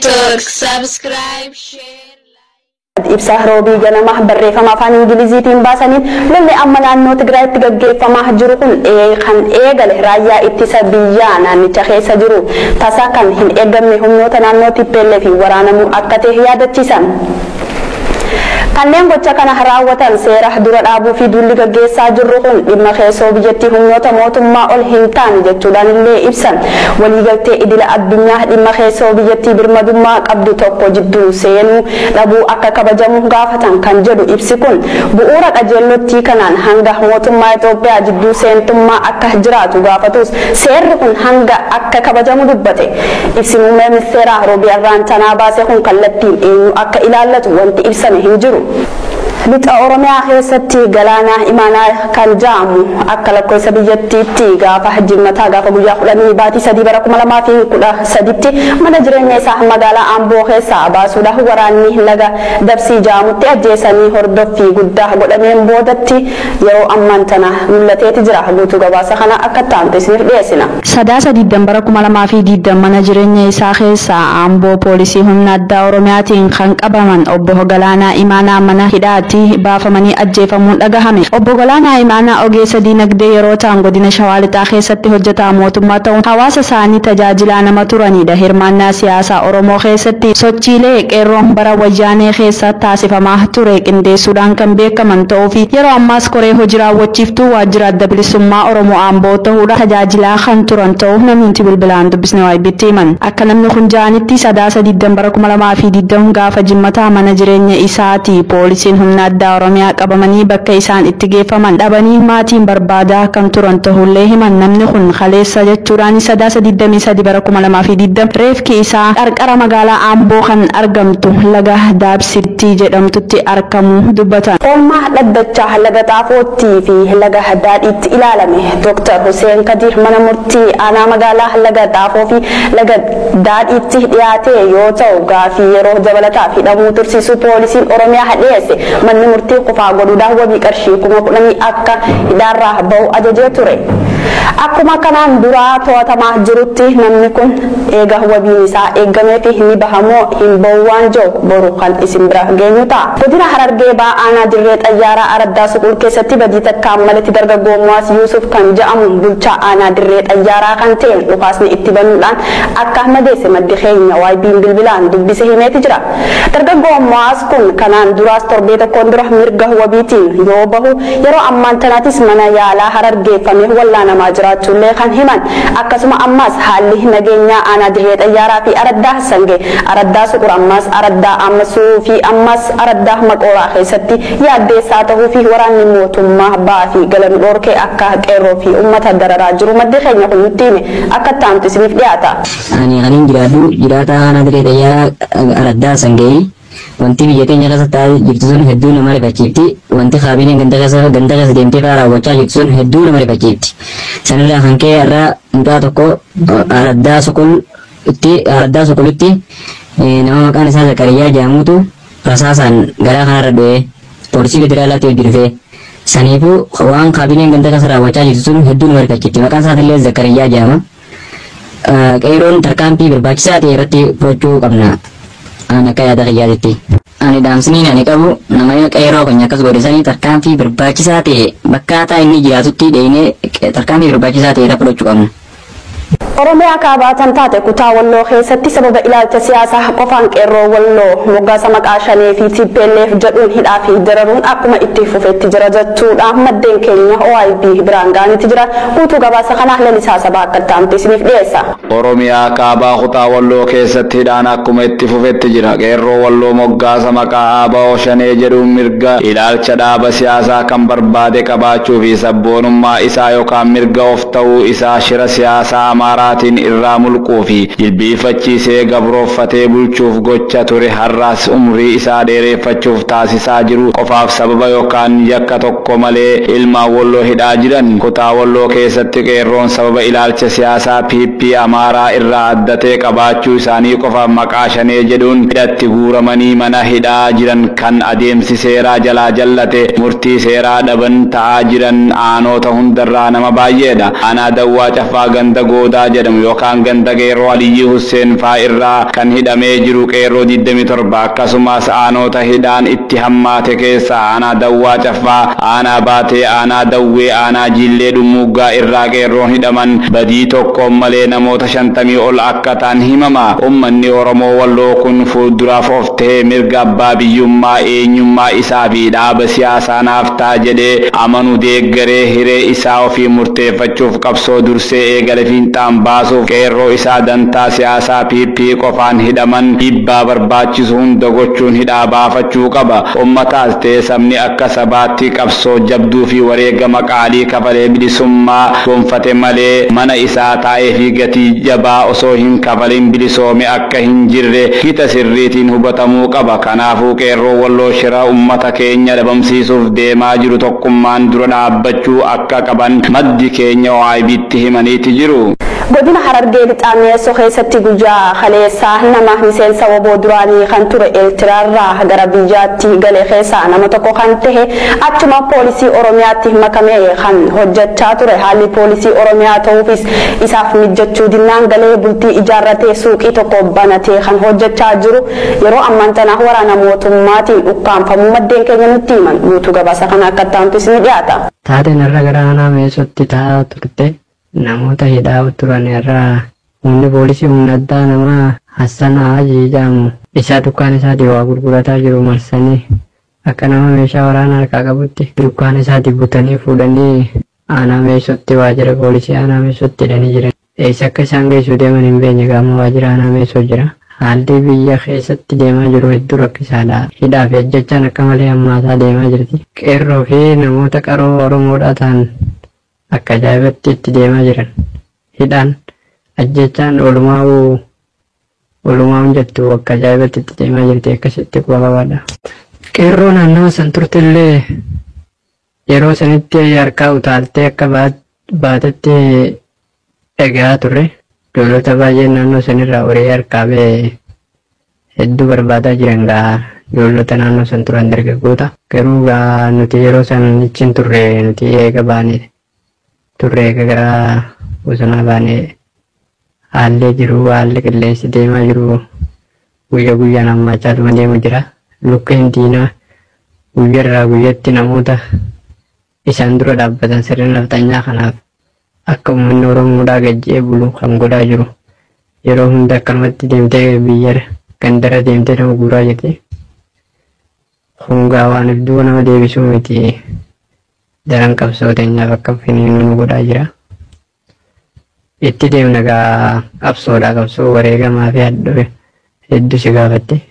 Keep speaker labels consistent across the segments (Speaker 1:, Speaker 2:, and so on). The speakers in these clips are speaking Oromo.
Speaker 1: Network. Subscribe, share, like.
Speaker 2: Ibsa roobii ganama barreeffama afaan Ingiliziitiin baasaniin lolli amma naannoo Tigraayitti gaggeeffamaa jiru kun kan eegale raayyaa ittisa biyyaa naannicha keessa jiru tasaa kan hin eegamne humnoota naannoo TPLF fi waraanamuu akka ta'e yaadachiisan. Kanneen gocha kana raawwatan seera dura dhaabuu fi duulli gaggeessaa jirru kun dhimma keessoo biyyattii humnoota mootummaa ol hin taane jechuudhaan illee ibsan. Waliigaltee idila addunyaa dhimma keessoo biyyattii birmadummaa qabdu tokko jidduu seenuu dhabuu akka kabajamu gaafatan kan jedhu ibsi kun bu'uura qajeellotti kanaan hanga mootummaa Itoophiyaa jidduu seentummaa akka jiraatu gaafatus seerri kun hanga akka kabajamu dubbate. Ibsi muummee ministeeraa roobii irraan tanaa baase kun kallattiin eenyu akka ilaallatu wanti ibsame hin jiru. Lixa Oromiyaa keessatti galaana imaanaa kan jaamu akka lakkoofsa biyyattiitti gaafa jimmataa gaafa guyyaa 10 baatii 3 bara 2013tti mana jireenya isaa magaalaa Amboo keessaa baasuudhaaf waraanni laga dabsii jaamutti ajjeesanii hordoffii guddaa godhameen boodatti yeroo ammaan tana mul'ateeti jira. Guutuu gabaasa kana akka taantu isiniif dhiyeessina. Sadaasa 20 bara 2020 mana jireenya isaa keessaa Amboo poolisii humna addaa Oromiyaatiin kan qabaman obbo Galaanaa Imaanaa mana hidhaatti baafamanii ajjeefamuun dhagahame. Obbo Galaanaa Imaanaa ogeessa diinagdee yeroo ta'an godina Shawaa Lixaa keessatti hojjetaa mootummaa ta'uun hawaasa isaanii tajaajilaa nama turanidha. Hirmaannaa siyaasaa Oromoo keessatti sochiilee qeerroon bara wayyaanee keessa taasifamaa ture qindeessuudhaan kan beekaman ta'uu fi yeroo ammaas koree hojii raawwachiiftuu waajjira adda bilisummaa Oromoo Amboo ta'uudhaan tajaajilaa kan turan ta'uu namni bilbilaan dubbisne waayibbitti himan. Akka namni kun jaanitti sadaasa 20 bara 2020 gaafa jimmataa mana jireenya isaati poolisiin humna addaa Oromiyaa qabamanii bakka isaan itti geeffaman dhabanii maatiin barbaadaa kan turan ta'ullee himan. Namni kun kaleessa jechuudhaan sadaasa 23 bara 2020 reefki isaa qarqara magaalaa Amboo kan argamtu laga Daabsitti jedhamtutti argamu dubbatan. Oolmaa dhaddachaa laga Xaafootti fi laga Daadhiitti ilaalame Dr. Hussein Kadir mana murtii aanaa magaalaa laga Xaafoo fi laga Daadhiitti dhiyaate yoo ta'u gaafii yeroo dabalataa hidhamuu tursiisu poolisiin Oromiyaa dhiyeesse. Manni murtii qofaa godhuudhaan wabii qarshii 10,000 akka hidhaarraa bahu ajajee ture. Akkuma kanaan duraa to'atamaa jirutti namni kun eega wabiin isaa eegamee fi ni bahamoo hin bahu waan jiru boru kan isin bira geenyu ta'a. Godina Harargee Aanaa Dirree Xayyaaraa Araddaa Suqul keessatti badii takkaan malatti dargaggoo Muwaas Yuusuf kan jedhamu bulchaa Aanaa Dirree Xayyaaraa kan ta'e dhukaasni itti banuudhaan akka madeesse maddi keenya waayibbiin bilbilaan dubbise himeeti jira. Dargaggoo Muwaas kun kanaan duraas torbee tokkoon dura mirga wabiitiin yoo bahu yeroo ammaan tanaatis mana yaalaa Harargeeffamee wallaanamaa jiraachuullee kan himan. Akkasuma ammas haalli nageenyaa Aanaa Dirree Xayyaaraa fi Araddaa Sangee Araddaa Suqur ammas Araddaa Ammasuu fi ammas Araddaa Maqooraa keessatti yaaddeessaa ta'uu fi waraanni mootummaa ba'aa fi galan dhorkee akka qeerroo fi uummata dararaa jiru maddi keenya kun nutti hime akka taantu isiniif dhiyaata.
Speaker 3: Ani kan jiraata Aanaa Dirree Xayyaaraa Araddaa Sangee wanti biyya keenya keessa taa'ee jirtu sun hedduu nama rifachiifti. Wanti kaabineen ganda keessa deemtee fa'aa raawwachaa jirtu sun hedduu nama rifachiifti. Sanirraa kan ka'e irraa mucaa tokko Araddaa Suqulitti nama maqaan isaa Zakariyaa jedhamutu rasaasaan garaa kanarra du'ee poolisii federaalaatti hojii dhufee. Saniifuu waan kaabineen ganda keessa raawwachaa jirtu sun hedduu nama rifachiifti. Maqaan isaatillee Zakariyaa jedhama. Qeerroon tarkaanfii barbaachisaa ta'e irratti fudhachuu qabna. Ana kaya dari jaditti. Ani daamsini ani qabu namanya qeerroo kan akkas godhesanii tarkaanfii barbaachisaa ta'e bakka inni jiraatutti deemnee tarkaanfii barbaachisaa ta'e irra fudhachuu qabna.
Speaker 2: Oromiyaa kaabatan taate kutaa Walloo keessatti sababa ilaalcha siyaasaa qofaan qeerroo Walloo moggaasa maqaa shanee fi TPLF jedhuun hidhaa fi dararuun akkuma itti fufetti jira jechuudhaan maddeen keenya OIB biraan gaanitti jira. Guutuu gabaasa kanaa lalisaa sabaa akka taamte isiniif dhiyeessa.
Speaker 4: Oromiyaa kaabaa kutaa Walloo keessatti hidhaan akkuma itti fufetti jira. Qeerroo Walloo moggaasa maqaa ABO shanee jedhuun mirga ilaalcha dhaaba siyaasaa kan barbaade qabaachuu fi sabboonummaa isaa yookaan mirga of ta'uu isaa shira siyaasaa Amaaraatiin irraa mulquu fi jilbiifachiisee gabroofatee bulchuuf gocha ture har'aas umrii isaa dheereffachuuf taasisaa jiru qofaaf sababa yookaan yakka tokko malee ilmaan Walloo hidhaa jiran. Kutaa Walloo keessatti qeerroon sababa ilaalcha siyaasaa PP Amaaraa irraa addatee qabaachuu isaanii qofaaf maqaa shanee jedhuun hidhatti guuramanii mana hidhaa jiran kan adeemsi seeraa jalaa jallate murtii seeraa dhaban ta'aa jiran aanoota hundarraa nama baay'eedha. Aanaa Dawwaa Caffaa ganda Goodaa jedhamu yookaan ganda qeerroo Aliyyi Hussein faa irraa kan hidhamee jiru qeerroo 27 akkasumas aanota hidhaan itti hammaate keessa aanaa Dawwaa Caffaa, aanaa Baatee, aanaa Dawwee, aanaa Jillee Dhumuggaa irraa qeerroon hidhaman badii tokko malee namoota 50 ol akka ta'an himama. Ummanni Oromoo Walloo kun fuulduraaf of ta'ee mirga abbaa biyyummaa eenyummaa isaa fi dhaaba siyaasaa naaf ta'a jedhee amanu deeggaree hiree isaa ofii murteeffachuuf qabsoo dursee eegale fiinxaan baasuuf qeerroo isaa dantaa siyaasaa PP qofaan hidhaman dhiibbaa barbaachisu hunda gochuun hidhaa baafachuu qaba. Ummataas ta'ee sabni akka sabaatti qabsoo jabduu fi wareegama qaalii kafalee bilisummaa gonfate malee mana isaa taa'ee fi gatii jabaa osoo hin kafalin bilisoome akka hin jirre hita sirriitiin hubatamuu qaba. Kanaafuu qeerroo Walloo shira ummata keenya dhabamsiisuuf deemaa jiru tokkummaan dura dhaabbachuu akka qaban maddi keenya OIB'tti himaniiti jiru.
Speaker 2: godina Harargee lixaa Mi'eessoo keessatti guyyaa kaleessaa nama miseensa waboo duraanii kan ture Eertiraarraa gara biyyaatti galee keessaa nama tokko kan ta'e achuma poolisii Oromiyaatti makamee kan hojjechaa ture. Haalli poolisii Oromiyaa ta'uufis isaaf mijachuu dinnaan galee bultii ijaarratee suuqii tokko banatee kan hojjechaa jiru yeroo ammaan tana waraana mootummaatiin ukkaanfamuu maddeen keenya nutti himan. Guutuu gabaasa kana akka taantus ni dhiyaata.
Speaker 5: Taateen irra gara Mi'eessootti taa'aa turte. Namoota hidhaa turan irraa humni poolisii humna addaa nama Hassan Haji jedhamu isa dukkaan isaatii waa gurgurataa jiru marsanii akka nama meeshaa waraanaa harkaa qabutti dukkaan isaatii butanii fuudhanii aanaa Mi'eessootti waajjira poolisii aanaa Mi'eessootti hidhanii jiran. Eessa akka isaan geessuu deeman hin beekne gama waajjira aanaa Mi'eessoo jira. Haalli biyya keessatti deemaa jiru hedduu rakkisaadha. Hidhaa fi ajjechaan akka malee hammaataa deemaa jirti. Qeerroo fi namoota qaroo Oromoodhaa ta'an akka ajaa'ibatti itti deemaa jiran. Hidhaan ajjechaan olumaan jettu akka ajaa'ibatti itti deemaa jirti akkasitti quba qabaadha. Qeerroo naannawa san turtillee yeroo sanitti harkaa utaaltee akka baatetti dhagaa turre. Ijoollota baay'een naannoo sanirraa horii harkaa ba'ee hedduu barbaadaa jiran gaa ijoollota naannoo san turan dargaggoota. Garuu gaa nuti yeroo san achiin turre nuti eega baanee turre eega gara bosonaa baanee haalli jiru haalli qilleensi deemaa jiru guyyaa guyyaan hammaachaa deemu jira. Lukkeen diinaa guyyaarraa guyyatti namoota isaan dura dhaabbatan sirna naftanyaa kanaaf akka uummanni Oromoodhaa gajjee bulu kan godhaa jiru. Yeroo hunda akkanumatti deemtee biyya gandara deemtee nama guuraa jirti. Hungaa waan iddoo nama deebisuu miti daran qabsooteenyaaf akka finiinu nu godhaa jira. Itti deemna gaa qabsoodhaa qabsoo wareegamaa fi hadhoofe hedduu si gaafatte.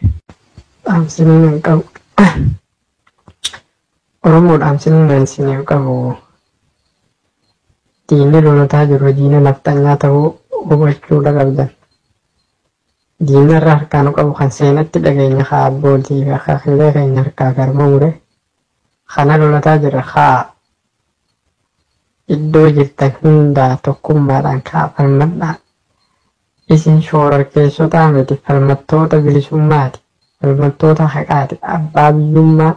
Speaker 5: Dhaamsiniin hin qabu. Oromoo dhaamsiniin hin qabu. Diinni lolataa jiru diina naftanyaa ta'uu hubachuudha qabdan. Diina irraa harkaan qabu kan seenatti dhageenya haa abbootii fi akaakilee keenya harkaa garma mure. Kana lolataa jira haa iddoo jirtan hundaa tokkummaadhaan kaa falmadhaa. Isin shoorarkeessotaa miti falmattoota bilisummaati. Falmattoota haqaati. Abbaa biyyummaa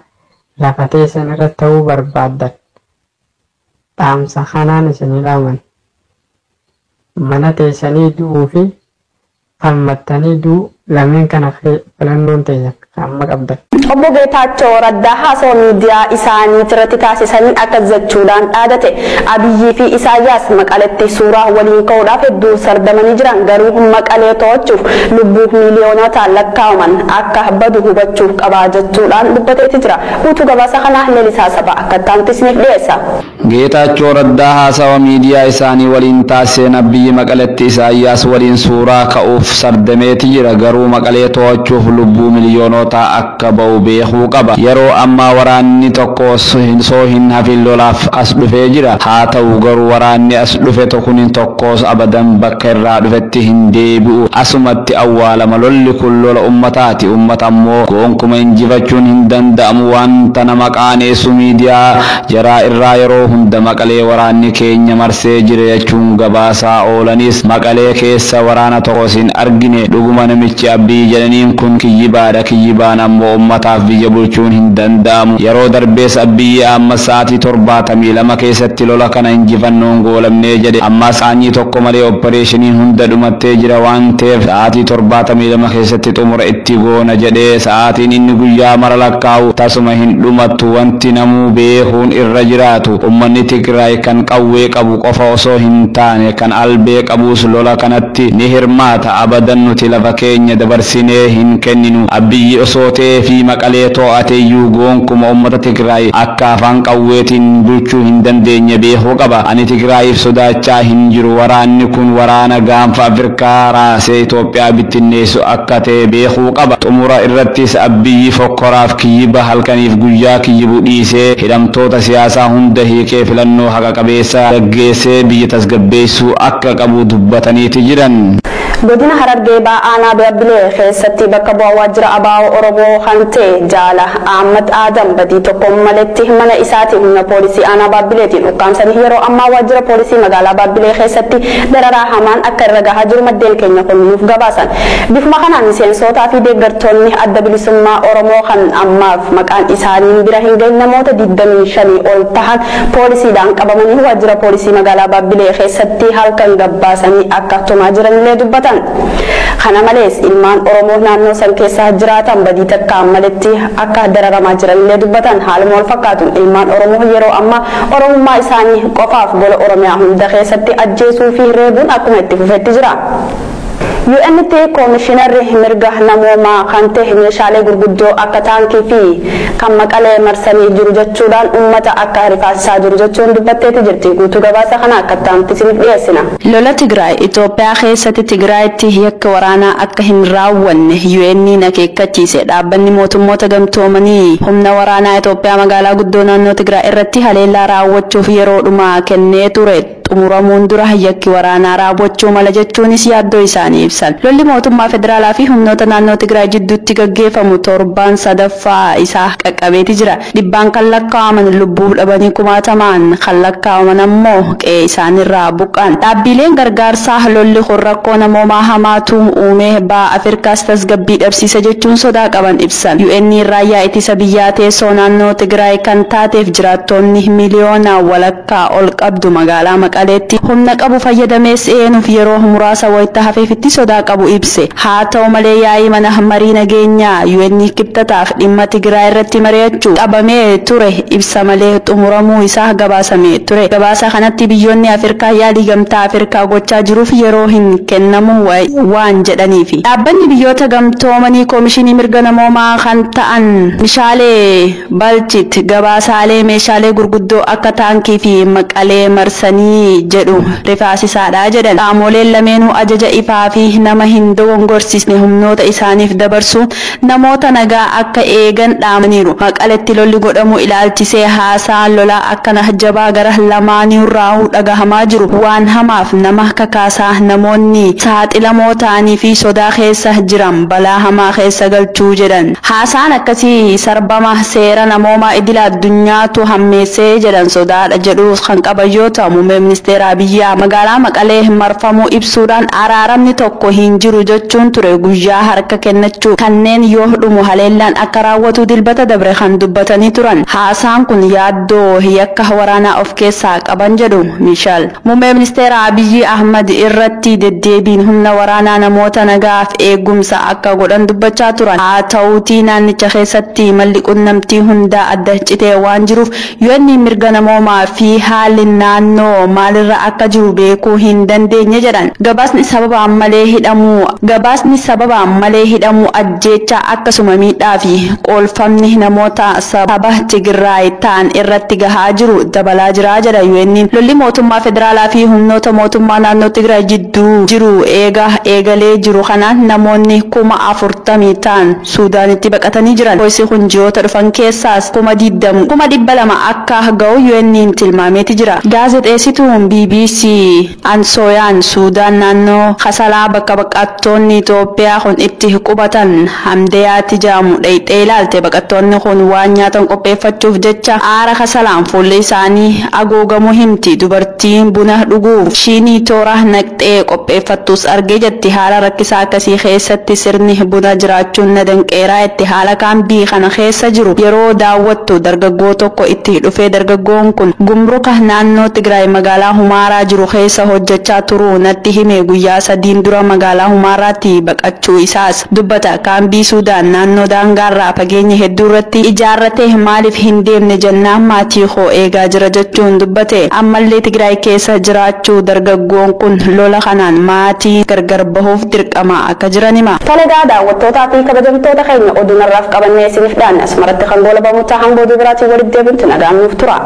Speaker 5: lafa teessan irra ta'uu barbaaddan. Dhaamsa kanaan isinii dhaaman mana teessanii du'uu fi falmattanii du'u lameen kana filannoon teessan amma qabdan.
Speaker 2: Obbo Geetaachoo Raddaa haasawaa miidiyaa isaanii irratti taasisanii akka jechuudhaan dhaadate Abiyyii fi Isaayyaas Maqaleetti suuraa waliin ka'uudhaaf hedduu sardamanii jiran garuu Maqalee to'achuuf lubbuu miiliyoonotaan lakkaa'aman akka badu hubachuuf qabaa jechuudhaan dubbateetti jira. Guutuu gabaasa kanaa Leelisaa Sabaa akka taantu isiniif dhiyeessa.
Speaker 4: Geetaachoo Raddaa haasawaa miidiyaa isaanii waliin taasiseen Abiyyi Maqaleetti Isaayyaas waliin suuraa ka'uuf sardameeti jira garuu Maqalee to'achuuf lubbuu miiliyoonotaa akka ba'u beekuu qaba. Yeroo ammaa waraanni tokko soo hin hafin lolaaf as dhufee jira. Haa ta'u garuu waraanni as dhufe tokkoon tokkos abadan bakka irraa dhufetti hin deebi'u. Asumatti awwaalama. Lolli kun lola ummataati. Ummata ammoo gonkumaa injifachuun hin danda'amu. Wanta nama qaaneessu miidiyaa jaraa irraa yeroo hunda Maqalee waraanni keenya marsee jira jechuun gabaasaa oolanis Maqalee keessa waraana tokkos hin argine. Dhuguma namichi Abiyyi jedhaniin kun kiyyibaadha. Kiyyibaan ammoo ummata ummataaf biyya bulchuun hin danda'amu. Yeroo darbees Abiyyi ammas sa'aatii 72 keessatti lola kana injifannoon goolamnee jedhe. Ammas saanyii tokko malee opereeshiniin hunda dhumattee jira waan ta'eef sa'aatii 72 keessatti xumura itti goona jedhee sa'aatiin inni guyyaa mara lakkaa'u tasuma hin dhumattu. Wanti namuu beekuun irra jiraatu ummanni Tigraay kan qawwee qabu qofa osoo hin taane kan albee qabus lola kanatti ni hirmaata. Abadan nuti lafa keenya dabarsinee hin kenninu. Abiyyi osoo ta'ee fi Maqalee to'ateeyyuu goonkuma ummata Tigraay akka afaan qawweetiin bulchuu hin dandeenye beekuu qaba. Ani Tigraayiif sodaachaa hin jiru. Waraanni kun waraana gaanfa Afrikaa raasee Itoophiyaa bittinneessu akka ta'e beekuu qaba. Xumura irrattis Abiyyi fokkoraaf kiyyiba halkaniif guyyaa kiyyibu dhiisee hidhamtoota siyaasaa hunda hiikee filannoo haqa qabeessa gaggeessee biyya tasgabbeessuu akka qabu dubbataniiti jiran.
Speaker 2: Godina Harargee Aanaa Baabbilee keessatti bakka bu'aa waajjira ABO Oromoo kan ta'e Jaala Ahmad Adam badii tokko maletti mana isaatiin humna poolisii Aanaa Baabbileetiin ukkaamsanii yeroo ammaa waajjira poolisii magaalaa Baabbilee keessatti dararaa hamaan akka irra gahaa jiru maddeen keenya kun nuuf gabaasan. Bifuma kanaan miseensotaa fi deeggartoonni adda bilisummaa Oromoo kan ammaaf maqaan isaanii bira hin geenye namoota 25 ol tahan poolisiidhaan qabamanii waajjira poolisii magaalaa Baabbilee keessatti halkan gabbaasanii akka tumaa jiranillee dubbatan. Kana malees ilmaan Oromoo naannoo san keessa jiraatan badii takka maletti akka dararamaa jiranillee dubbatan. Haaluma wal fakkaatuun ilmaan Oromoo yeroo ammaa Oromummaa isaanii qofaaf gola Oromiyaa hunda keessatti ajjeesuu fi reebuun akkuma itti fufetti jira. UNT Komishinarri mirga namoomaa kan ta'e meeshaalee gurguddoo akka taankii fi kan Maqalee marsanii jiru jechuudhaan uummata akka rifaasisaa jiru jechuun dubbatteeti jirti. Guutuu gabaasa kana akka taanti isiniif dhiyeessina. Lola Tigraay Itoophiyaa keessatti Tigraayitti yakka waraanaa akka hin raawwanne UN akeekkachiise. Dhaabbanni mootummoota gamtoomanii humna waraanaa Itoophiyaa magaalaa guddoo naannoo Tigraay irratti haleellaa raawwachuuf yeroodhuma kennee ture. Xumuramuun dura yakki waraanaa raawwachuu mala jechuunis yaaddoo isaanii ibsan. Lolli mootummaa federaalaa fi humnoota naannoo Tigraay jidduutti gaggeeffamu torbaan sadaffaa isaa qaqqabeeti jira. Dhibbaan kan lakkaa'aman lubbuu dhabanii kumaatamaan kan lakkaa'aman ammoo qe'ee isaanirraa buqqaan. Dhaabbileen gargaarsaa lolli kun rakkoo namoomaa hamaatu uumee ba'a Afrikaas tasgabbii dhabsiisa jechuun sodaa qaban ibsan. UN raayyaa ittisa biyyaa teessoo naannoo Tigraay kan taateef jiraattonni miliyoona walakkaa ol qabdu magaalaa Maqaleetti humna qabu fayyadamee seenuuf yeroo muraasa wayita hafeefitti sodaa qabu ibse. Haa ta'u malee yaa'ii mana marii nageenyaa UN kibxataaf dhimma Tigraay irratti mari'achuu qabamee ture ibsa malee xumuramuu isaa gabaasamee ture. Gabaasa kanatti biyyoonni Afrikaa yaalii gamtaa Afrikaa gochaa jiruuf yeroo hin kennamu waan jedhaniifi. Dhaabbanni biyyoota gamtoomanii Koomishinii mirga namoomaa kan ta'an Mishaalee Balchit gabaasaalee meeshaalee gurguddoo akka taankii fi Maqalee marsanii jedhu rifaasisaadha jedhan. Qaamoleen lameenuu ajaja ifaa fi nama hin dogongorsiisne humnoota isaaniif dabarsuun namoota nagaa akka eegan dhaamaniiru. Maqaletti lolli godhamu ilaalchisee haasaan lolaa akkana jabaa gara lamaaniirraa dhagahamaa jiru waan hamaaf nama kakaasaa. Namoonni saaxilamoo ta'anii fi sodaa keessa jiran balaa hamaa keessa galchuu jedhan. Haasaan akkasii sarbama seera namoomaa idila addunyaatu hammeessee jedhan sodaadha jedhu kan qaban yoo ta'u muummee ministeera Abiyyaa magaalaa Maqalee marfamuu ibsuudhaan araaramni tokko hin jiru jechuun ture. Guyyaa harka kennachuu kanneen yoo dhumu haleellaan akka raawwatu dilbata dabre kan dubbatanii turan. Haasaan kun yaaddoo yakka waraanaa of keessaa qaban jedhu Mishaal. Muummee ministeera Abiyyi Ahmad irratti deddeebiin humna waraanaa namoota nagaaf eegumsa akka godhan dubbachaa turan. Haa ta'uutii naannicha keessatti malli qunnamtii hundaa adda citee waan jiruuf UN mirga namoomaa fi haalli naannoo maalirra akka jiru beekuu hin dandeenye jedhan. Gabaasni sababa malee hidhamuu ajjeechaa akkasuma miidhaa fi qoolfamni namoota saba Tigraay ta'an irratti gahaa jiru dabalaa jira jedha UN. Lolli mootummaa federaalaa fi humnoota mootummaa naannoo Tigraay jidduu jiru eegalee jiru kanaan namoonni 40,000 ta'an Suudaanitti baqatanii jiran. Poolisiin kun ji'oota dhufan keessaas 200,000 akka ga'u UN tilmaameeti jira. Gaazexeessituu oduun BBC Ansooyaan Suudaan naannoo Kasalaa bakka baqattoonni Itoophiyaa kun itti qubatan Hamdeyaatti jedhamu dhayxee ilaalte. Baqattoonni kun waan nyaatan qopheeffachuuf jecha aara Kasalaan fuulli isaanii agoogamu himti. Dubartiin buna dhuguuf shinii toora naqxee qopheeffattus argee jetti. Haala rakkisaa akkasii keessatti sirni buna jiraachuun na danqeeraa itti haala kaambii kana keessa jiru yeroo daawwattu dargaggoo tokko itti dhufee dargaggoon kun gumruka naannoo Tigraay magaalaa Humaaraa jiru keessa hojjechaa turuu natti hime. Guyyaa 3 dura magaalaa Humaaraatti baqachuu isaas dubbata. Kaambii Suudaan naannoo daangaarraa fageenya hedduu irratti ijaarrate maaliif hin deemne jennaan maatii koo eegaa jira jechuun dubbate. Ammallee Tigraay keessa jiraachuu dargaggoon kun lola kanaan maatii gargar bahuuf dirqama akka jiran hima. Talagaa daawwattootaa fi kabajamtoota keenya oduun irraaf qabannee isiniif dhiyaanne asumarratti kan goolabamu ta'an booduu biraatiin walitti deebinutti nagaan nuuf tura.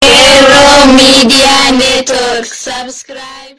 Speaker 1: Hero Media Network. Subscribe.